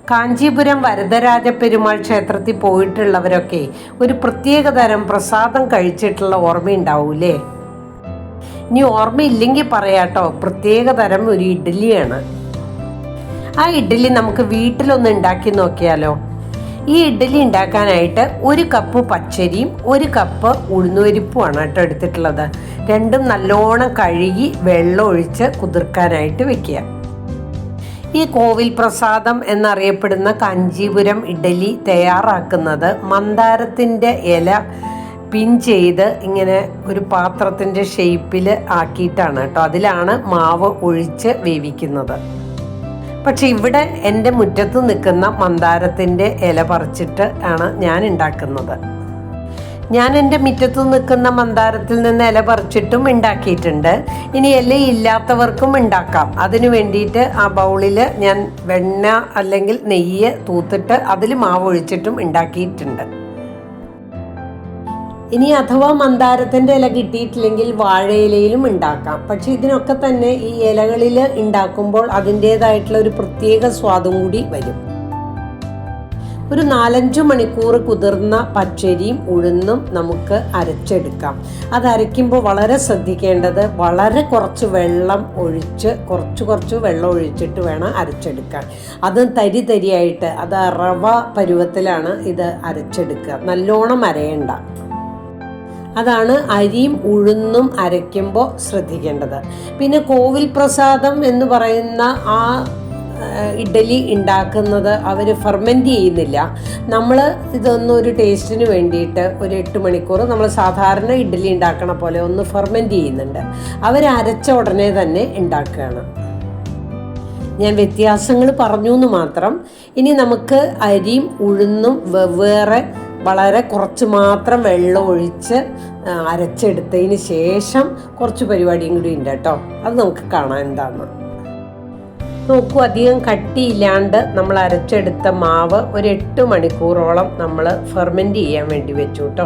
കാഞ്ചീപുരം വരദരാജ പെരുമാൾ ക്ഷേത്രത്തിൽ പോയിട്ടുള്ളവരൊക്കെ ഒരു പ്രത്യേക തരം പ്രസാദം കഴിച്ചിട്ടുള്ള ഓർമ്മയുണ്ടാവൂലേ? ഇനി ഓർമ്മയില്ലെങ്കിൽ പറയാട്ടോ, പ്രത്യേക തരം ഒരു ഇഡ്ഡലിയാണ്. ആ ഇഡ്ഡലി നമുക്ക് വീട്ടിലൊന്ന് ഉണ്ടാക്കി നോക്കിയാലോ? ഈ ഇഡ്ഡലി ഉണ്ടാക്കാനായിട്ട് 1 കപ്പ് പച്ചരിയും 1 കപ്പ് ഉഴുന്നുപരിപ്പുമാണ് കേട്ടോ എടുത്തിട്ടുള്ളത്. രണ്ടും നല്ലോണം കഴുകി വെള്ളം ഒഴിച്ച് കുതിർക്കാനായിട്ട് വെക്കുക. ഈ കോവിൽ പ്രസാദം എന്നറിയപ്പെടുന്ന കാഞ്ചീപുരം ഇഡ്ഡലി തയ്യാറാക്കുന്നത് മന്ദാരത്തിൻ്റെ ഇല പിൻ ചെയ്ത് ഇങ്ങനെ ഒരു പാത്രത്തിൻ്റെ ഷേപ്പിൽ ആക്കിയിട്ടാണ് കേട്ടോ. അതിലാണ് മാവ് ഒഴിച്ച് വേവിക്കുന്നത്. പക്ഷെ ഇവിടെ എൻ്റെ മുറ്റത്ത് നിൽക്കുന്ന മന്ദാരത്തിൻ്റെ ഇല പറിച്ചിട്ട് ആണ് ഞാൻ ഉണ്ടാക്കുന്നത്. ഞാൻ എൻ്റെ മുറ്റത്ത് നിൽക്കുന്ന മന്ദാരത്തിൽ നിന്ന് ഇല പറിച്ചിട്ടും ഉണ്ടാക്കിയിട്ടുണ്ട്. ഇനി ഇലയില്ലാത്തവർക്കും ഉണ്ടാക്കാം. അതിനു വേണ്ടിയിട്ട് ആ ബൗളിൽ ഞാൻ വെണ്ണ അല്ലെങ്കിൽ നെയ്യ് തൂത്തിട്ട് അതിൽ മാവ് ഒഴിച്ചിട്ടും ഉണ്ടാക്കിയിട്ടുണ്ട്. ഇനി അഥവാ മന്ദാരത്തിൻ്റെ ഇല കിട്ടിയിട്ടില്ലെങ്കിൽ വാഴയിലയിലും ഉണ്ടാക്കാം. പക്ഷെ ഇതിനൊക്കെ തന്നെ ഈ ഇലകളിൽ ഉണ്ടാക്കുമ്പോൾ അതിൻ്റേതായിട്ടുള്ള ഒരു പ്രത്യേക സ്വാദും കൂടി വരും. ഒരു 4-5 മണിക്കൂർ കുതിർന്ന പച്ചരിയും ഉഴുന്നും നമുക്ക് അരച്ചെടുക്കാം. അത് അരയ്ക്കുമ്പോൾ വളരെ ശ്രദ്ധിക്കേണ്ടത്, വളരെ കുറച്ച് വെള്ളം ഒഴിച്ച് കുറച്ച് വെള്ളം ഒഴിച്ചിട്ട് വേണം അരച്ചെടുക്കാൻ. അത് തരിയായിട്ട്, അത് റവ പരുവത്തിലാണ് ഇത് അരച്ചെടുക്കുക. നല്ലോണം അരയണ്ട. അതാണ് അരിയും ഉഴുന്നും അരയ്ക്കുമ്പോൾ ശ്രദ്ധിക്കേണ്ടത്. പിന്നെ കോവിൽ പ്രസാദം എന്ന് പറയുന്ന ആ ഇഡ്ഡലി ഉണ്ടാക്കുന്നത് അവർ ഫെർമെൻറ്റ് ചെയ്യുന്നില്ല. നമ്മൾ ഇതൊന്നും ഒരു ടേസ്റ്റിന് വേണ്ടിയിട്ട് ഒരു 8 മണിക്കൂർ നമ്മൾ സാധാരണ ഇഡ്ഡലി ഉണ്ടാക്കണ പോലെ ഒന്ന് ഫെർമെൻറ്റ് ചെയ്യുന്നുണ്ട്. അവർ അരച്ച ഉടനെ തന്നെ ഉണ്ടാക്കുകയാണ്. ഞാൻ വ്യത്യാസങ്ങൾ പറഞ്ഞു എന്ന് മാത്രം. ഇനി നമുക്ക് അരിയും ഉഴുന്നും വെവ്വേറെ വളരെ കുറച്ച് മാത്രം വെള്ളം ഒഴിച്ച് അരച്ചെടുത്തതിന് ശേഷം കുറച്ച് പരിപാടിയും കൂടി ഉണ്ട് കേട്ടോ. അത് നമുക്ക് കാണാം എന്താണെന്ന്. നോക്കൂ, അധികം കട്ടിയില്ലാണ്ട് നമ്മൾ അരച്ചെടുത്ത മാവ് ഒരു 8 മണിക്കൂറോളം നമ്മൾ ഫെർമെൻറ്റ് ചെയ്യാൻ വേണ്ടി വെച്ചു കേട്ടോ.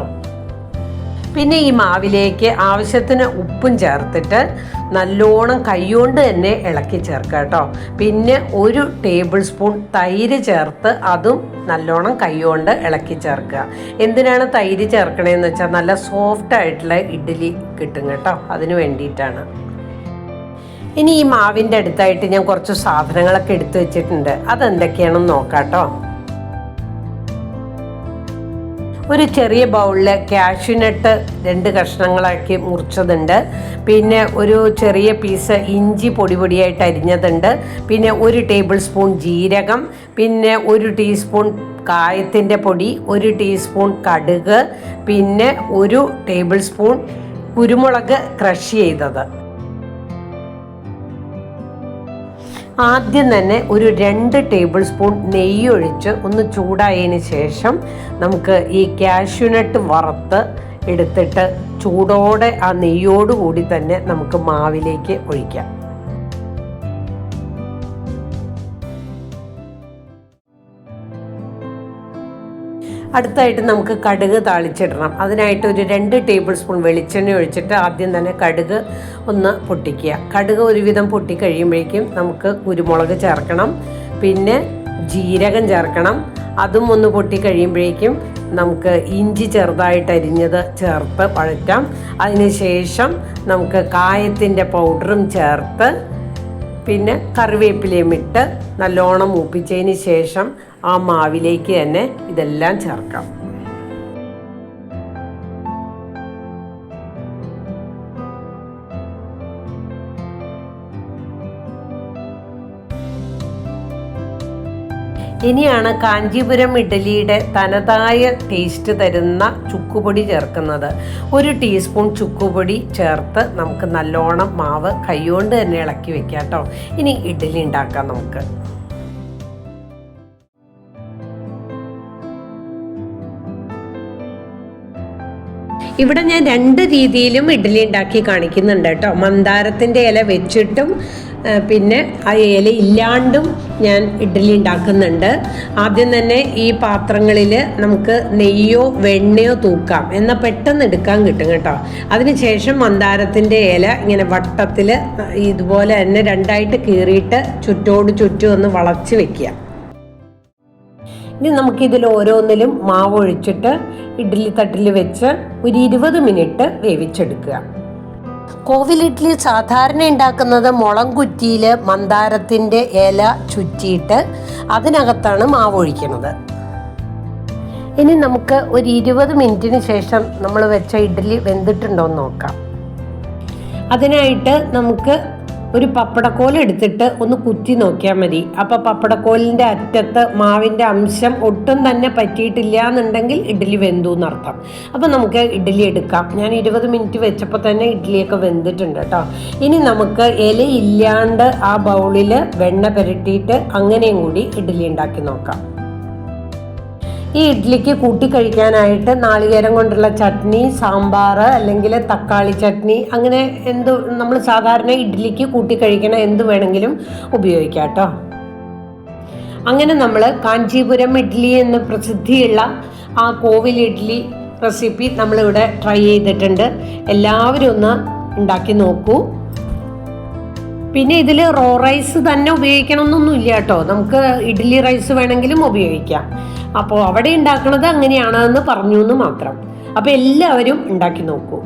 പിന്നെ ഈ മാവിലേക്ക് ആവശ്യത്തിന് ഉപ്പും ചേർത്തിട്ട് നല്ലോണം കൈകൊണ്ട് തന്നെ ഇളക്കി ചേർക്കുക കേട്ടോ. പിന്നെ 1 ടേബിൾ സ്പൂൺ തൈര് ചേർത്ത് അതും നല്ലോണം കൈകൊണ്ട് ഇളക്കി ചേർക്കുക. എന്തിനാണ് തൈര് ചേർക്കണേന്ന് വെച്ചാൽ നല്ല സോഫ്റ്റ് ആയിട്ടുള്ള ഇഡ്ഡലി കിട്ടും കേട്ടോ. അതിന് വേണ്ടിയിട്ടാണ്. ഇനി ഈ മാവിൻ്റെ അടുത്തായിട്ട് ഞാൻ കുറച്ച് സാധനങ്ങളൊക്കെ എടുത്തു വെച്ചിട്ടുണ്ട്. അതെന്തൊക്കെയാണെന്ന് നോക്കാം കേട്ടോ. ഒരു ചെറിയ ബൗളിൽ കാഷ്യൂനട്ട് 2 കഷ്ണങ്ങളാക്കി മുറിച്ചതുണ്ട്. പിന്നെ ഒരു ചെറിയ പീസ് ഇഞ്ചി പൊടിയായിട്ട് അരിഞ്ഞതുണ്ട്. പിന്നെ 1 ടേബിൾ സ്പൂൺ ജീരകം, പിന്നെ 1 ടീസ്പൂൺ കായത്തിൻ്റെ പൊടി, 1 ടീസ്പൂൺ കടുക്, പിന്നെ 1 ടേബിൾ സ്പൂൺ കുരുമുളക് ക്രഷ് ചെയ്തത്. ആദ്യം തന്നെ ഒരു 2 ടേബിൾ സ്പൂൺ നെയ്യ് ഒഴിച്ച് ഒന്ന് ചൂടായതിന് ശേഷം നമുക്ക് ഈ കാഷ്യൂനട്ട് വറുത്ത് എടുത്തിട്ട് ചൂടോടെ ആ നെയ്യോടുകൂടി തന്നെ നമുക്ക് മാവിലേക്ക് ഒഴിക്കാം. അടുത്തായിട്ട് നമുക്ക് കടുക് താളിച്ചിടണം. അതിനായിട്ട് ഒരു 2 ടേബിൾ സ്പൂൺ വെളിച്ചെണ്ണ ഒഴിച്ചിട്ട് ആദ്യം തന്നെ കടുക് ഒന്ന് പൊട്ടിക്കുക. കടുക് ഒരുവിധം പൊട്ടിക്കഴിയുമ്പോഴേക്കും നമുക്ക് കുരുമുളക് ചേർക്കണം. പിന്നെ ജീരകം ചേർക്കണം. അതും ഒന്ന് പൊട്ടിക്കഴിയുമ്പോഴേക്കും നമുക്ക് ഇഞ്ചി ചെറുതായിട്ട് അരിഞ്ഞത് ചേർത്ത് വഴറ്റാം. അതിനുശേഷം നമുക്ക് കായത്തിൻ്റെ പൗഡറും ചേർത്ത് പിന്നെ കറിവേപ്പിലയും ഇട്ട് നല്ലോണം മൂപ്പിച്ചതിന് ശേഷം ആ മാവിലേക്ക് തന്നെ ഇതെല്ലാം ചേർക്കാം. ഇനിയാണ് കാഞ്ചീപുരം ഇഡ്ഡലിയുടെ തനതായ ടേസ്റ്റ് തരുന്ന ചുക്കുപൊടി ചേർക്കുന്നത്. 1 ടീസ്പൂൺ ചുക്കുപൊടി ചേർത്ത് നമുക്ക് നല്ലോണം മാവ് കൈകൊണ്ട് തന്നെ ഇളക്കി വെക്കാം കേട്ടോ. ഇനി ഇഡ്ഡലി ഉണ്ടാക്കാം നമുക്ക്. ഇവിടെ ഞാൻ 2 രീതിയിലും ഇഡ്ഡലി ഉണ്ടാക്കി കാണിക്കുന്നുണ്ട് കേട്ടോ. മന്ദാരത്തിൻ്റെ ഇല വെച്ചിട്ടും പിന്നെ ആ ഇല ഇല്ലാണ്ടും ഞാൻ ഇഡ്ഡലി ഉണ്ടാക്കുന്നുണ്ട്. ആദ്യം തന്നെ ഈ പാത്രങ്ങളിൽ നമുക്ക് നെയ്യോ വെണ്ണയോ തൂക്കാം, എന്നാൽ പെട്ടെന്ന് എടുക്കാൻ കിട്ടും കേട്ടോ. അതിനുശേഷം മന്ദാരത്തിൻ്റെ ഇല ഇങ്ങനെ വട്ടത്തിൽ ഇതുപോലെ തന്നെ 2ആയിട്ട് കീറിയിട്ട് ചുറ്റും ഒന്ന് വളച്ച് വെക്കുക. ഇനി നമുക്കിതിൽ ഓരോന്നിലും മാവ് ഒഴിച്ചിട്ട് ഇഡ്ഡലി തട്ടിൽ വെച്ച് ഒരു 20 മിനിറ്റ് വേവിച്ചെടുക്കുക. കോവിൽ ഇഡ്ഡലി സാധാരണ ഉണ്ടാക്കുന്നത് മുളം കുറ്റിയിൽ മന്ദാരത്തിൻ്റെ ഇല ചുറ്റിയിട്ട് അതിനകത്താണ് മാവ് ഒഴിക്കുന്നത്. ഇനി നമുക്ക് ഒരു 20 മിനിറ്റിന് ശേഷം നമ്മൾ വെച്ച ഇഡ്ഡലി വെന്തിട്ടുണ്ടോ എന്ന് നോക്കാം. അതിനായിട്ട് നമുക്ക് ഒരു പപ്പടക്കോൽ എടുത്തിട്ട് ഒന്ന് കുത്തി നോക്കിയാൽ മതി. അപ്പോൾ പപ്പടക്കോലിൻ്റെ അറ്റത്ത് മാവിൻ്റെ അംശം ഒട്ടും തന്നെ പറ്റിയിട്ടില്ല എന്നുണ്ടെങ്കിൽ ഇഡ്ഡലി വെന്തു എന്നർത്ഥം. അപ്പോൾ നമുക്ക് ഇഡ്ഡലി എടുക്കാം. ഞാൻ 20 മിനിറ്റ് വെച്ചപ്പോൾ തന്നെ ഇഡ്ഡലിയൊക്കെ വെന്തിട്ടുണ്ട് കേട്ടോ. ഇനി നമുക്ക് ഇലയില്ലാണ്ട് ആ ബൗളിൽ വെണ്ണ പുരട്ടിയിട്ട് അങ്ങനെയും കൂടി ഇഡ്ഡലി ഉണ്ടാക്കി നോക്കാം. ഈ ഇഡ്ഡലിക്ക് കൂട്ടി കഴിക്കാനായിട്ട് നാളികേരം കൊണ്ടുള്ള ചട്നി, സാമ്പാർ അല്ലെങ്കിൽ തക്കാളി ചട്നി, അങ്ങനെ എന്ത് നമ്മൾ സാധാരണ ഇഡ്ഡലിക്ക് കൂട്ടി കഴിക്കണ എന്ത് വേണമെങ്കിലും ഉപയോഗിക്കാം കേട്ടോ. അങ്ങനെ നമ്മൾ കാഞ്ചീപുരം ഇഡ്ഡലി എന്ന് പ്രസിദ്ധിയുള്ള ആ കോവിൽ ഇഡ്ഡലി റെസിപ്പി നമ്മളിവിടെ ട്രൈ ചെയ്തിട്ടുണ്ട്. എല്ലാവരും ഒന്ന് ഉണ്ടാക്കി നോക്കൂ. പിന്നെ ഇതിൽ റോ റൈസ് തന്നെ ഉപയോഗിക്കണമെന്നൊന്നുമില്ല കേട്ടോ. നമുക്ക് ഇഡ്ഡലി റൈസ് വേണമെങ്കിലും ഉപയോഗിക്കാം. അപ്പോൾ അവിടെ ഉണ്ടാക്കുന്നത് അങ്ങനെയാണെന്ന് പറഞ്ഞു എന്ന് മാത്രം. അപ്പോൾ എല്ലാവരും ഉണ്ടാക്കി നോക്കൂ.